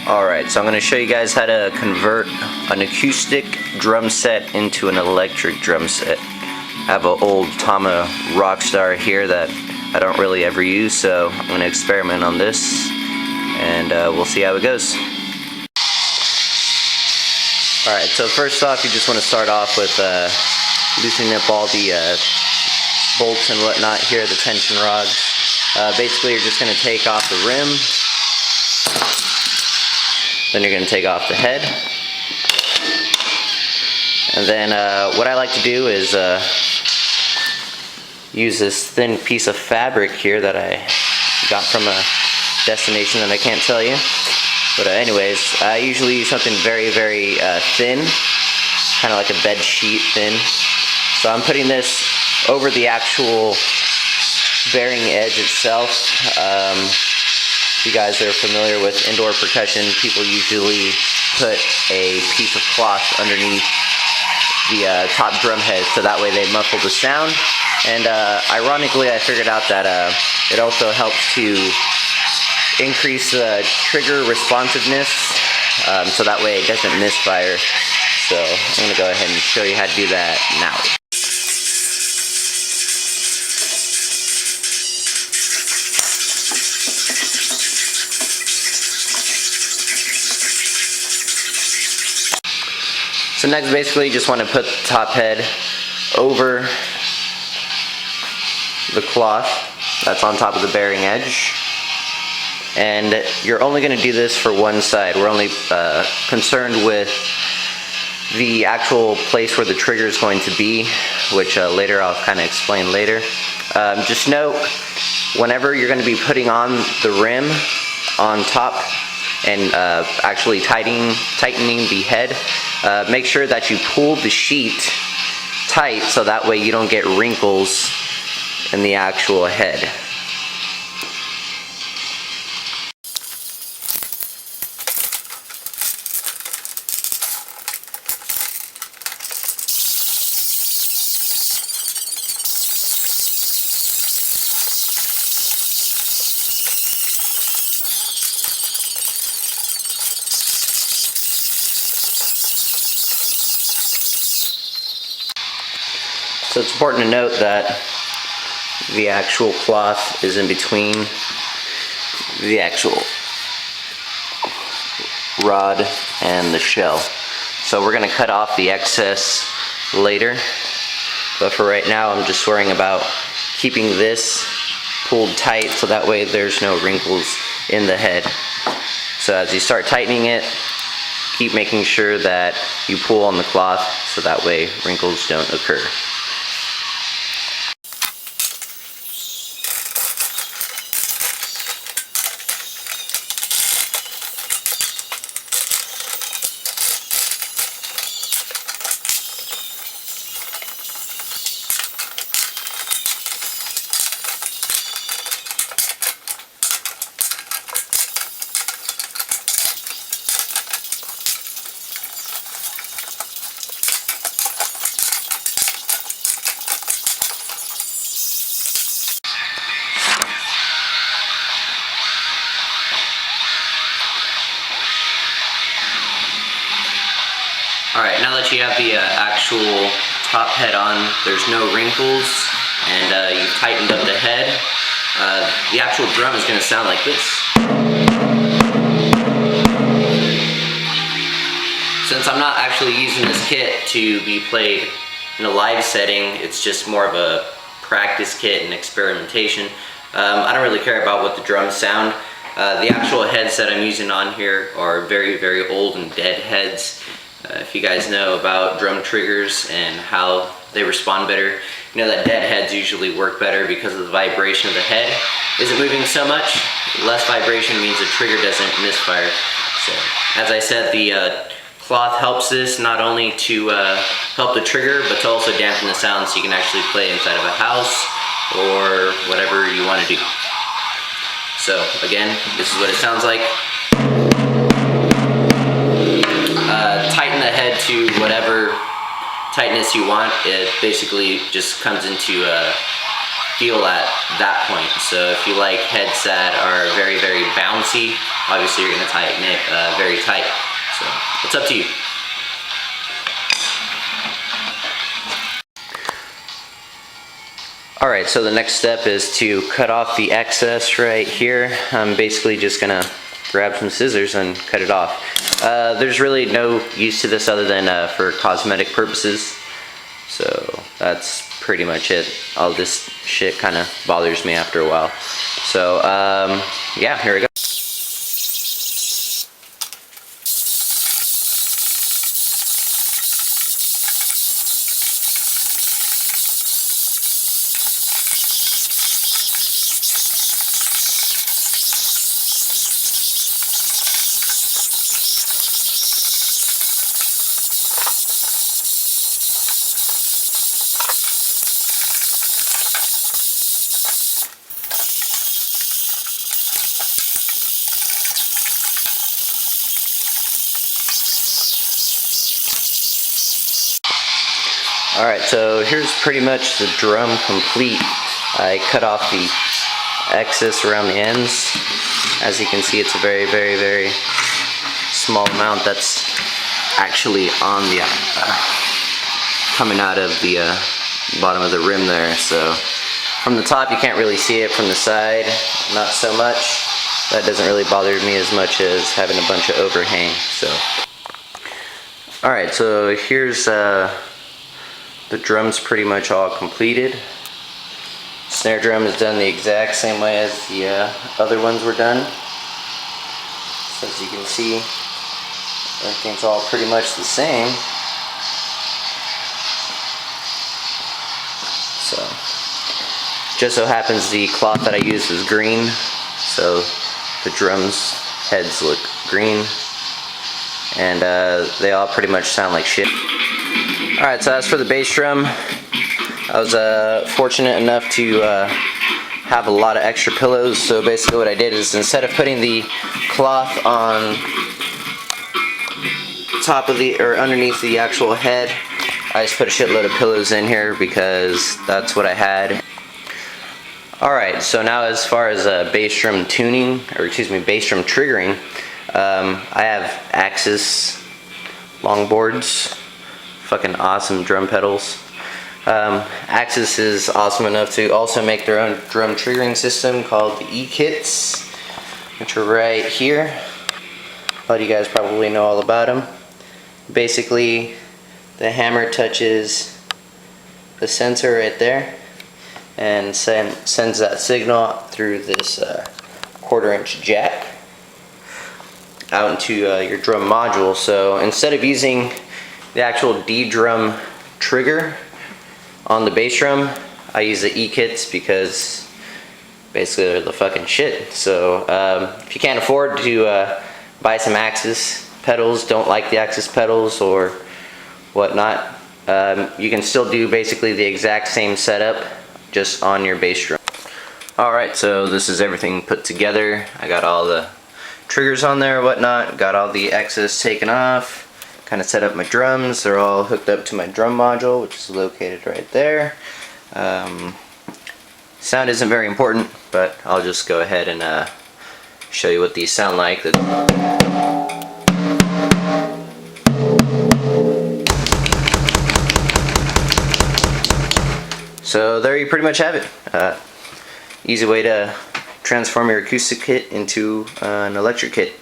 Alright, so I'm going to show you guys how to convert an acoustic drum set into an electric drum set. I have an old Tama Rockstar here that I don't really ever use, so I'm going to experiment on this and we'll see how it goes. Alright, so first off you just want to start off with loosening up all the bolts and whatnot here, the tension rods. Basically you're just going to take off the rim. Then you're going to take off the head. And then what I like to do is use this thin piece of fabric here that I got from a destination that I can't tell you. But anyways, I usually use something very, very thin, kind of like a bed sheet thin. So I'm putting this over the actual bearing edge itself. If you guys are familiar with indoor percussion, people usually put a piece of cloth underneath the top drum head so that way they muffle the sound. And ironically, I figured out that it also helps to increase the trigger responsiveness so that way it doesn't misfire. So I'm going to go ahead and show you how to do that now. So next, basically, you just want to put the top head over the cloth that's on top of the bearing edge. And you're only going to do this for one side. We're only concerned with the actual place where the trigger is going to be, which later I'll kind of explain later. Just note, whenever you're going to be putting on the rim on top and actually tightening the head, make sure that you pull the sheet tight so that way you don't get wrinkles in the actual head. So it's important to note that the actual cloth is in between the actual rod and the shell. So we're going to cut off the excess later, but for right now I'm just worrying about keeping this pulled tight so that way there's no wrinkles in the head. So as you start tightening it, keep making sure that you pull on the cloth so that way wrinkles don't occur. Alright, now that you have the actual top head on, there's no wrinkles, and you've tightened up the head, the actual drum is going to sound like this. Since I'm not actually using this kit to be played in a live setting, it's just more of a practice kit and experimentation. I don't really care about what the drums sound. The actual heads that I'm using on here are very, very old and dead heads. If you guys know about drum triggers and how they respond better, you know that dead heads usually work better because of the vibration of the head isn't moving so much. Less vibration means the trigger doesn't misfire. So, as I said, the cloth helps this not only to help the trigger, but to also dampen the sound so you can actually play inside of a house or whatever you want to do. So again, this is what it sounds like. Tighten the head to whatever tightness you want. It basically just comes into feel at that point. So if you like heads that are very, very bouncy, obviously you're gonna tighten it very tight. So it's up to you. Alright, so the next step is to cut off the excess right here. I'm basically just gonna grab some scissors and cut it off. There's really no use to this other than for cosmetic purposes. So that's pretty much it. All this shit kind of bothers me after a while. So yeah, here we go. Alright, so here's pretty much the drum complete. I cut off the excess around the ends. As you can see, it's a very, very, very small amount that's actually on the coming out of the bottom of the rim there. So from the top you can't really see it, from the side not so much. That doesn't really bother me as much as having a bunch of overhang. So alright, so here's the drum's pretty much all completed. Snare drum is done the exact same way as the other ones were done. So as you can see, everything's all pretty much the same. So, just so happens the cloth that I used was green, so the drum's heads look green, and they all pretty much sound like shit. Alright, so as for the bass drum, I was fortunate enough to have a lot of extra pillows. So basically what I did is, instead of putting the cloth on top of the, or underneath the actual head, I just put a shitload of pillows in here because that's what I had. Alright, so now as far as bass drum tuning, or excuse me, bass drum triggering, I have Axis longboards. Fucking awesome drum pedals. Axis is awesome enough to also make their own drum triggering system called the E-Kits, which are right here. A lot of you guys probably know all about them. Basically, the hammer touches the sensor right there and sends that signal through this 1/4-inch jack out into your drum module. So instead of using the actual D drum trigger on the bass drum, I use the E-Kits because basically they're the fucking shit. So if you can't afford to buy some Axis pedals, don't like the Axis pedals or whatnot, you can still do basically the exact same setup just on your bass drum. Alright, so this is everything put together. I got all the triggers on there, whatnot, got all the excess taken off. Kind of set up my drums. They're all hooked up to my drum module, which is located right there. Sound isn't very important, but I'll just go ahead and show you what these sound like. So there you pretty much have it. Easy way to transform your acoustic kit into an electric kit.